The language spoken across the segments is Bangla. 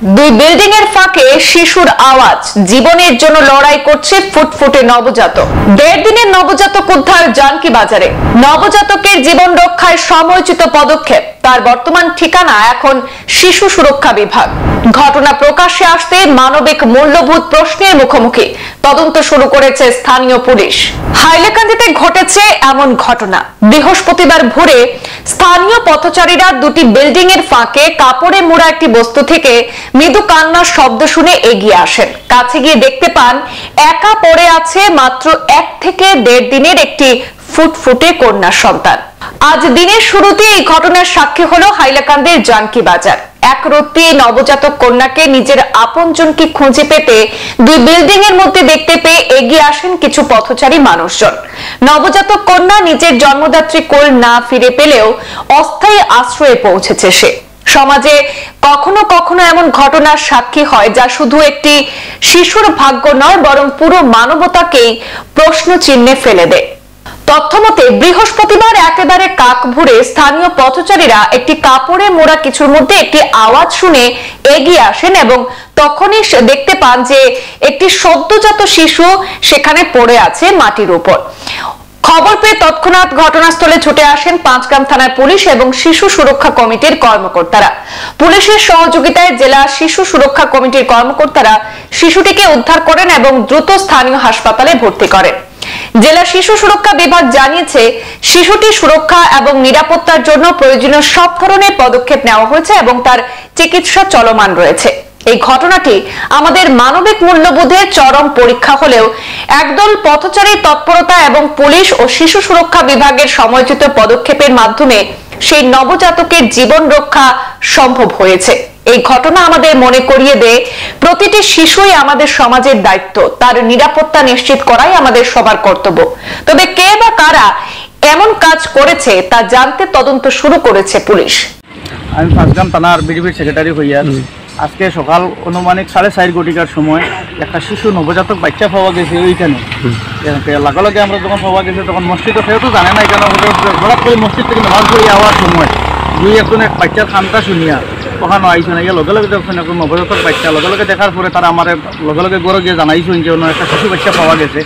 দুই বিল্ডিং এর ফাঁকে শিশুর আওয়াজ, জীবনের জন্য লড়াই করছে ফুটফুটে নবজাতক। 1.5 দিনের নবজাতক উদ্ধার জানকি বাজারে। নবজাতকের জীবন রক্ষায় সময়োচিত পদক্ষেপ, তার বর্তমান ঠিকানা এখন শিশু সুরক্ষা বিভাগ। ঘটনা প্রকাশ্যে আসতে মানবিক মূল্যবোধ প্রশ্নের মুখোমুখি। তদন্ত শুরু করেছে স্থানীয় পুলিশ। হাইলাকান্দিতে ঘটেছে এমন ঘটনা। বৃহস্পতিবার ভোরে স্থানীয় পথচারীরা দুটি বিল্ডিং এর ফাঁকে কাপড়ে মোড়া একটি বস্তু থেকে মৃদু কান্নার শব্দ শুনে এগিয়ে আসেন। কাছে গিয়ে দেখতে পান একা পড়ে আছে মাত্র 1 থেকে 1.5 দিনের একটি ফুটফুটে কন্যা সন্তান। আজ দিনের শুরুতে এই ঘটনার সাক্ষী হলো হাইলাকান্দির জানকি বাজার। এক রত্তি নবজাতক কন্যাকে নিজের আপনজনকে খুঁজে পেতে দুই বিল্ডিং এর মধ্যে দেখতে পেয়ে এগিয়ে আসেন কিছু পথচারী মানুষজন। নবজাতক কন্যা নিজের জন্মদাত্রী কোল না ফিরে পেলেও অস্থায়ী আশ্রয়ে পৌঁছেছে সে। সমাজে কখনো কখনো এমন ঘটনার সাক্ষী হয় যা শুধু একটি শিশুর ভাগ্য নয়, বরং পুরো মানবতাকেই প্রশ্ন চিহ্নে ফেলে দেয়। তথ্যমতে বৃহস্পতিবার একেবারে কাক ভোরে স্থানীয় পথচারীরা একটি কাপড়ে মোড়া কিছুর মধ্যে একটি আওয়াজ শুনে এগিয়ে আসেন এবং তখনই দেখতে পান যে একটি সদ্যজাত শিশু সেখানে পড়ে আছে মাটির উপর। খবর পেয়ে তৎক্ষণাৎ ঘটনাস্থলে ছুটে আসেন পাঁচগ্রাম থানার পুলিশ এবং শিশু সুরক্ষা কমিটির কর্মকর্তারা। পুলিশের সহযোগিতায় জেলা শিশু সুরক্ষা কমিটির কর্মকর্তারা শিশুটিকে উদ্ধার করেন এবং দ্রুত স্থানীয় হাসপাতালে ভর্তি করেন। জেলা শিশু সুরক্ষা বিভাগ জানিয়েছে, শিশুটি সুরক্ষা এবং নিরাপত্তার জন্য প্রয়োজনীয় সব ধরনের পদক্ষেপ নেওয়া হয়েছে এবং তার চিকিৎসা চলমান রয়েছে। এই ঘটনাটি আমাদের মানবিক মূল্যবোধের চরম পরীক্ষা হলেও একদল পথচারীর তৎপরতা এবং পুলিশ ও শিশু সুরক্ষা বিভাগের সময়োচিত পদক্ষেপের মাধ্যমে সেই নবজাতকের জীবন রক্ষা সম্ভব হয়েছে। এই ঘটনা আমাদের মনে করিয়ে দেয়, প্রতিটি শিশুই আমাদের সমাজের দায়িত্ব, তার নিরাপত্তা নিশ্চিত করাই আমাদের সবার কর্তব্য। তবে কে বা কারা এমন কাজ করেছে তা জানতে তদন্ত শুরু করেছে পুলিশ। আমি পাঁচগ্রাম থানার বিডিপির সেক্রেটারি হইয়া আজকে সকাল অনুমানিক 4:30 ঘটিকার সময় একটা শিশু নবজাতক বাচ্চা পাওয়া গেছে ওইখানে। লগে লগে আমরা যখন পাওয়া গেছে তখন মসজিদে সেও তো জানে না কেন, হঠাৎ করে মসজিদ থেকে নামাজ পড়ে যাওয়ার সময় এক বাচ্চার খানটা শুনিয়া ওখানে আইসে না, লগে লগে দেখছেন এখন নবজাতক বাচ্চা। লগে লগে দেখার পরে তারা আমার লগে লগে গড়ে গিয়ে জানাইছেন যে একটা শিশু বাচ্চা পাওয়া গেছে।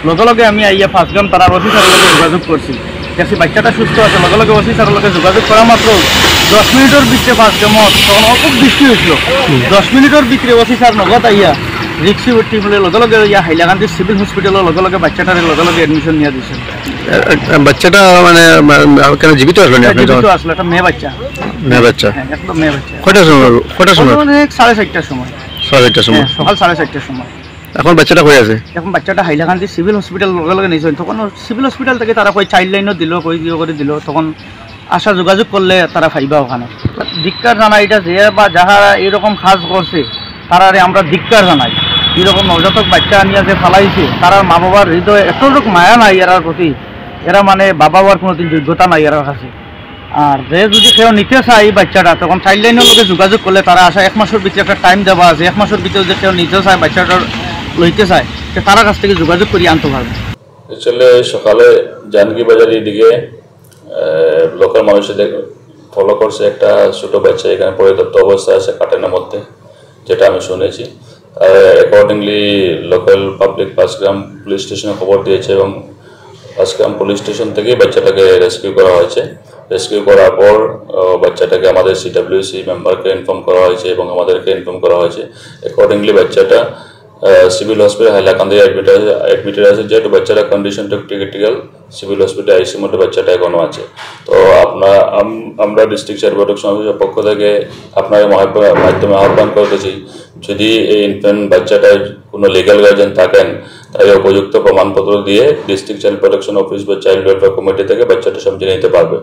লগে লগে আমি আইয়া পাঁচগ্রাম তারার অফিসারের লগে যোগাযোগ করছি, দেখছি বাচ্চাটা সুস্থ আছে। লগে লগে অফিসারের লগে যোগাযোগ করা মাত্র 10 মিনিটের ভিতরে পাঁচগ্রামত তখন খুব বৃষ্টি হয়েছিল। 10 মিনিটের ভিতরে অফিসার নগদ আইয়া রিক্সি উঠি বলে লগে লগে ইয়া হাইলাকান্দি সিভিল হসপিটালের লগে লগে বাচ্চাটার লগে লগে এডমিশন নিয়ে দিয়েছে। বাচ্চাটা মানে কেন জীবিত আসলো না? জীবিত আসলো, একটা মেয়ে বাচ্চা। মেয়ে বাচ্চা? হ্যাঁ, একদম মেয়ে বাচ্চা। কয়টার সময়? 4:30টার সময়। 4:30টার সময়? সকাল 4:30টার সময়। এখন বাচ্চাটা হয়ে আছে? এখন বাচ্চাটা হাইলাকান্দি সিভিল হসপিটাল লগে লগে নিয়েছেন। তখন সিভিল হসপিটাল থেকে তারা কই চাইল্ড লাইনও দিল, কই দিয়ে করে দিল। তখন আশা যোগাযোগ করলে তারা ফাইবা ওখানে। ধিক্কার জানাই এটা যে বা যাহারা এরকম কাজ করছে তারারে আমরা ধিক্কার জানাই। এরকম নবজাতক বাচ্চা নিয়ে যে ফালাইছে তারা মা বাবার হৃদয়ে এতটুকু মায়া নাই এরার প্রতি। এরা মানে বাবা বাবার কোনোদিন যোগ্যতা নাই এরার কাছে। আর যে যদি কেউ নিতে চায় এই বাচ্চাটা তখন চাইল্ড লাইনের লোকে যোগাযোগ করলে তারা আসা 1 মাসের ভিতরে একটা টাইম দেওয়া আছে। 1 মাসের ভিতরে যদি কেউ নিতে চায় বাচ্চাটার লইতে চায় তারা কাছ থেকে যোগাযোগ করে আনতে পারবে। অ্যাকচুয়ালি সকালে জানকি বাজারের দিকে লোকাল মানুষের ফলো করছে একটা ছোটো বাচ্চা এখানে পরিত্যক্ত অবস্থায় আছে কাটেনের মধ্যে, যেটা আমি শুনেছি। Accordingly local public Panchgram police স্টেশনে খবর দিয়েছে এবং পাঁচগ্রাম পুলিশ স্টেশন থেকে বাচ্চাটাকে রেস্কিউ করা হয়েছে। রেস্কিউ করার পর বাচ্চাটাকে আমাদের CWC মেম্বারকে ইনফর্ম করা হয়েছে এবং আমাদেরকে ইনফর্ম করা হয়েছে। অ্যাকর্ডিংলি বাচ্চাটা সিভিল হসপিটাল হাইলাকান্দি অ্যাডমিটেড আছে। যেহেতু বাচ্চাটার কন্ডিশনটা ক্রিটিক্যাল, সিভিল হসপিটাল আইসির মধ্যে বাচ্চাটা এখনও আছে। তো আমরা ডিস্ট্রিক্ট চাইল্ড প্রোটেকশন অফিসের পক্ষ থেকে আপনার মাধ্যমে আহ্বান করতেছি, যদি এই ইনফ্যান্ট বাচ্চাটার কোনো লিগ্যাল গার্জিয়ান থাকেন তাই উপযুক্ত প্রমাণপত্র দিয়ে ডিস্ট্রিক্ট চাইল্ড প্রোটেকশন অফিস বা চাইল্ড ওয়েলফেয়ার কমিটি থেকে বাচ্চাটা সমঝে নিতে পারবে।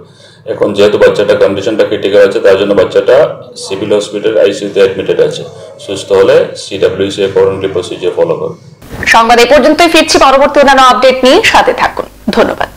এখন যেহেতু বাচ্চাটার কন্ডিশনটা ক্রিটিক্যাল আছে তার জন্য বাচ্চাটা সিভিল হসপিটাল আইসিইউতে অ্যাডমিটেড আছে। সুস্থ হলে CWC অ্যাকর্ডিংলি প্রসিজিওর ফলো করবে। সংবাদ এই পর্যন্তই, ফিরছি পরবর্তী অন্যান্য আপডেট নিয়ে। সাথে থাকুন, ধন্যবাদ।